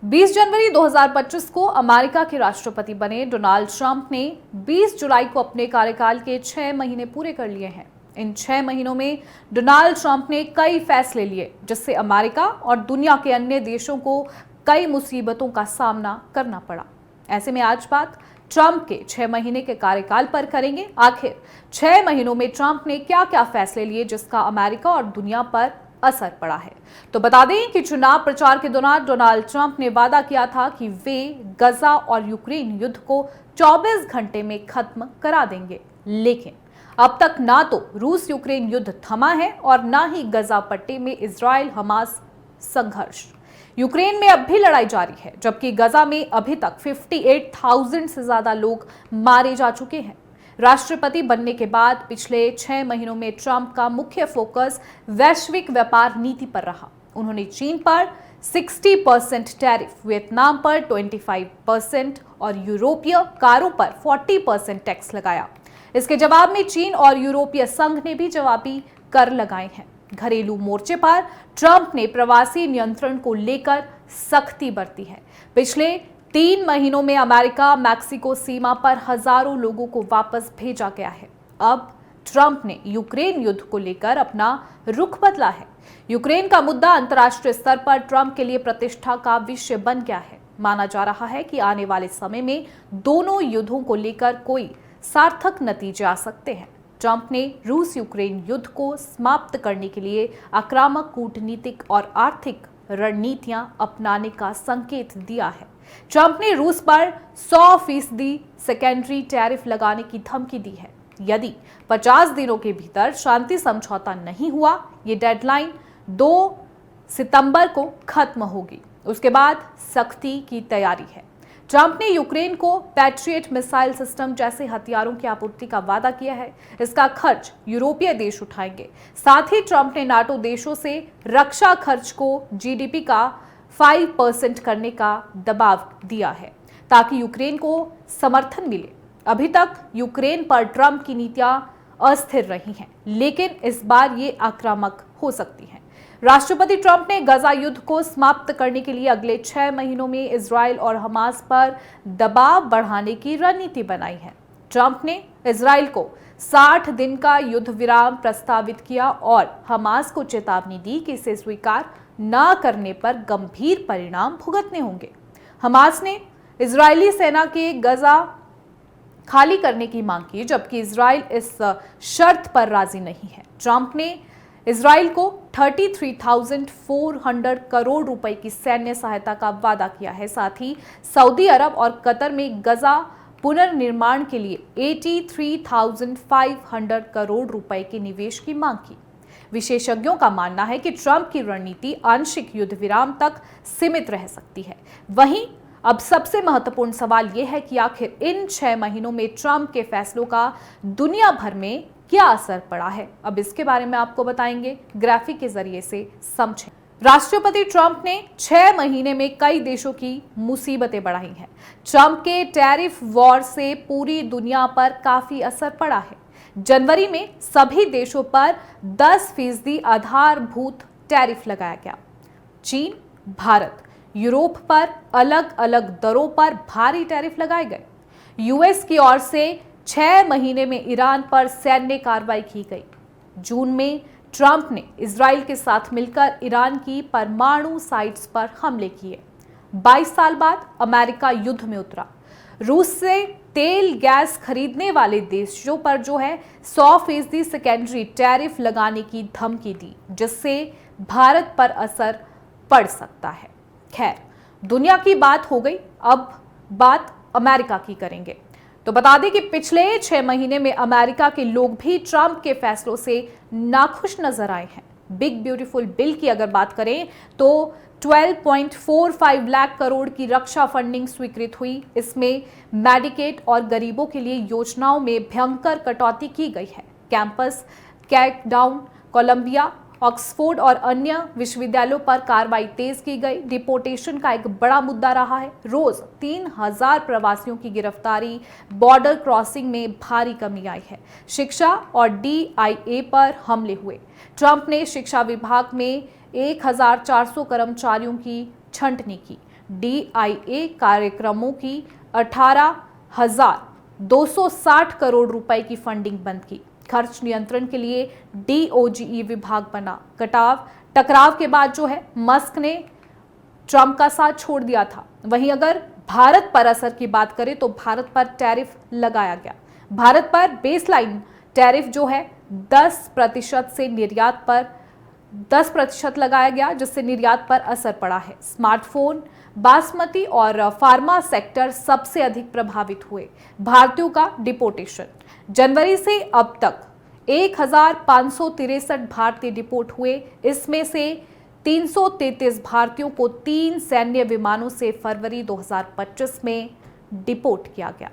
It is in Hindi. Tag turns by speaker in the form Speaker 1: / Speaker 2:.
Speaker 1: 20 जनवरी 2025 को अमेरिका के राष्ट्रपति बने डोनाल्ड ट्रंप ने 20 जुलाई को अपने कार्यकाल के 6 महीने पूरे कर लिए हैं। इन 6 महीनों में डोनाल्ड ट्रंप ने कई फैसले लिए जिससे अमेरिका और दुनिया के अन्य देशों को कई मुसीबतों का सामना करना पड़ा। ऐसे में आज बात ट्रंप के 6 महीने के कार्यकाल पर करेंगे। आखिर 6 महीनों में ट्रंप ने क्या क्या फैसले लिए जिसका अमेरिका और दुनिया पर असर पड़ा है। तो बता दें कि चुनाव प्रचार के दौरान डोनाल्ड ट्रंप ने वादा किया था कि वे गजा और यूक्रेन युद्ध को 24 घंटे में खत्म करा देंगे, लेकिन अब तक ना तो रूस यूक्रेन युद्ध थमा है और ना ही गजा पट्टी में इजराइल हमास संघर्ष। यूक्रेन में अब भी लड़ाई जारी है, जबकि गजा में अभी तक 58,000 से ज्यादा लोग मारे जा चुके हैं। राष्ट्रपति बनने के बाद पिछले 6 महीनों में ट्रंप का मुख्य फोकस वैश्विक व्यापार नीति पर रहा। उन्होंने चीन पर 60% टैरिफ, वियतनाम पर 25% और यूरोपीय कारों पर 40% टैक्स लगाया। इसके जवाब में चीन और यूरोपीय संघ ने भी जवाबी कर लगाए हैं। घरेलू मोर्चे पर ट्रंप ने प्रवासी नियंत्रण को लेकर सख्ती बरती है। पिछले 3 महीनों में अमेरिका मैक्सिको सीमा पर हजारों लोगों को वापस भेजा गया है। अब ट्रंप ने यूक्रेन युद्ध को लेकर अपना रुख बदला है। यूक्रेन का मुद्दा अंतर्राष्ट्रीय स्तर पर ट्रंप के लिए प्रतिष्ठा का विषय बन गया है। माना जा रहा है कि आने वाले समय में दोनों युद्धों को लेकर कोई सार्थक नतीजे आ सकते हैं। ट्रंप ने रूस यूक्रेन युद्ध को समाप्त करने के लिए आक्रामक कूटनीतिक और आर्थिक रणनीतियां अपनाने का संकेत दिया है। ट्रंप ने रूस पर 100% सेकेंडरी टैरिफ लगाने की धमकी दी है। यदि 50 दिनों के भीतर शांति समझौता नहीं हुआ, ये डेडलाइन 2 सितंबर को खत्म होगी। उसके बाद सख्ती की तैयारी है। ट्रंप ने यूक्रेन को पैट्रियट मिसाइल सिस्टम जैसे हथियारों की आपूर्ति का वादा किया है। इसका खर्च यूरोपीय देश उठाएंगे। साथ ही ट्रंप ने नाटो देशों से रक्षा खर्च को जीडीपी का 5% करने का दबाव दिया है ताकि यूक्रेन को समर्थन मिले। अभी तक यूक्रेन पर ट्रंप की नीतियां अस्थिर रही हैं, लेकिन इस बार ये आक्रामक हो सकती हैं। राष्ट्रपति ट्रंप ने गजा युद्ध को समाप्त करने के लिए अगले 6 महीनों में इजराइल और हमास पर दबाव बढ़ाने की रणनीति बनाई है। ट्रंप ने इजराइल को 60 दिन का युद्ध विराम प्रस्तावित किया और हमास को चेतावनी दी कि इसे स्वीकार न करने पर गंभीर परिणाम भुगतने होंगे। हमास ने इजरायली सेना के गजा खाली करने की मांग की, जबकि इजराइल इस शर्त पर राजी नहीं है। ट्रंप ने इजराइल को 33,400 करोड़ रुपए की सैन्य सहायता का वादा किया है। साथ ही सऊदी अरब और कतर में गजा पुनर्निर्माण के लिए 83,500 करोड़ रुपए के निवेश की मांग की। विशेषज्ञों का मानना है कि ट्रंप की रणनीति आंशिक युद्ध विराम तक सीमित रह सकती है। वहीं अब सबसे महत्वपूर्ण सवाल यह है कि आखिर इन 6 महीनों में ट्रंप के फैसलों का दुनिया भर में क्या असर पड़ा है। अब इसके बारे में आपको बताएंगे, ग्राफिक के जरिए से समझें। राष्ट्रपति ट्रंप ने 6 महीने में कई देशों की मुसीबतें बढ़ाई हैं। ट्रंप के टैरिफ वॉर से पूरी दुनिया पर काफी असर पड़ा है। जनवरी में सभी देशों पर 10% आधारभूत टैरिफ लगाया गया। चीन, भारत, यूरोप पर अलग अलग दरों पर भारी टैरिफ लगाए गए। यूएस की ओर से 6 महीने में ईरान पर सैन्य कार्रवाई की गई। जून में ट्रंप ने इजराइल के साथ मिलकर ईरान की परमाणु साइट्स पर हमले किए। 22 साल बाद अमेरिका युद्ध में उतरा। रूस से तेल गैस खरीदने वाले देशों पर 100% सेकेंडरी टैरिफ लगाने की धमकी दी, जिससे भारत पर असर पड़ सकता है। खैर, दुनिया की बात हो गई, अब बात अमेरिका की करेंगे। तो बता दें कि पिछले 6 महीने में अमेरिका के लोग भी ट्रंप के फैसलों से नाखुश नजर आए हैं। बिग ब्यूटीफुल बिल की अगर बात करें तो 12.45 लाख करोड़ की रक्षा फंडिंग स्वीकृत हुई। इसमें मेडिकेड और गरीबों के लिए योजनाओं में भयंकर कटौती की गई है। कैंपस क्रैकडाउन, कोलंबिया, ऑक्सफोर्ड और अन्य विश्वविद्यालयों पर कार्रवाई तेज की गई। डिपोर्टेशन का एक बड़ा मुद्दा रहा है। रोज 3,000 प्रवासियों की गिरफ्तारी, बॉर्डर क्रॉसिंग में भारी कमी आई है। शिक्षा और DIA पर हमले हुए। ट्रंप ने शिक्षा विभाग में 1,400 कर्मचारियों की छंटनी की। DIA कार्यक्रमों की 18,260 करोड़ रुपए की फंडिंग बंद की। खर्च नियंत्रण के लिए DOGE विभाग बना। टकराव के बाद जो है मस्क ने ट्रंप का साथ छोड़ दिया था। वहीं अगर भारत पर असर की बात करें तो भारत पर टैरिफ लगाया गया। भारत पर बेसलाइन टैरिफ जो है 10% से निर्यात पर 10% लगाया गया, जिससे निर्यात पर असर पड़ा है। स्मार्टफोन, बासमती और फार्मा सेक्टर सबसे अधिक प्रभावित हुए। भारतीयों का डिपोर्टेशन जनवरी से अब तक 1563 भारतीय डिपोर्ट हुए। इसमें से 333 भारतीयों को 3 सैन्य विमानों से फरवरी 2025 में डिपोर्ट किया गया।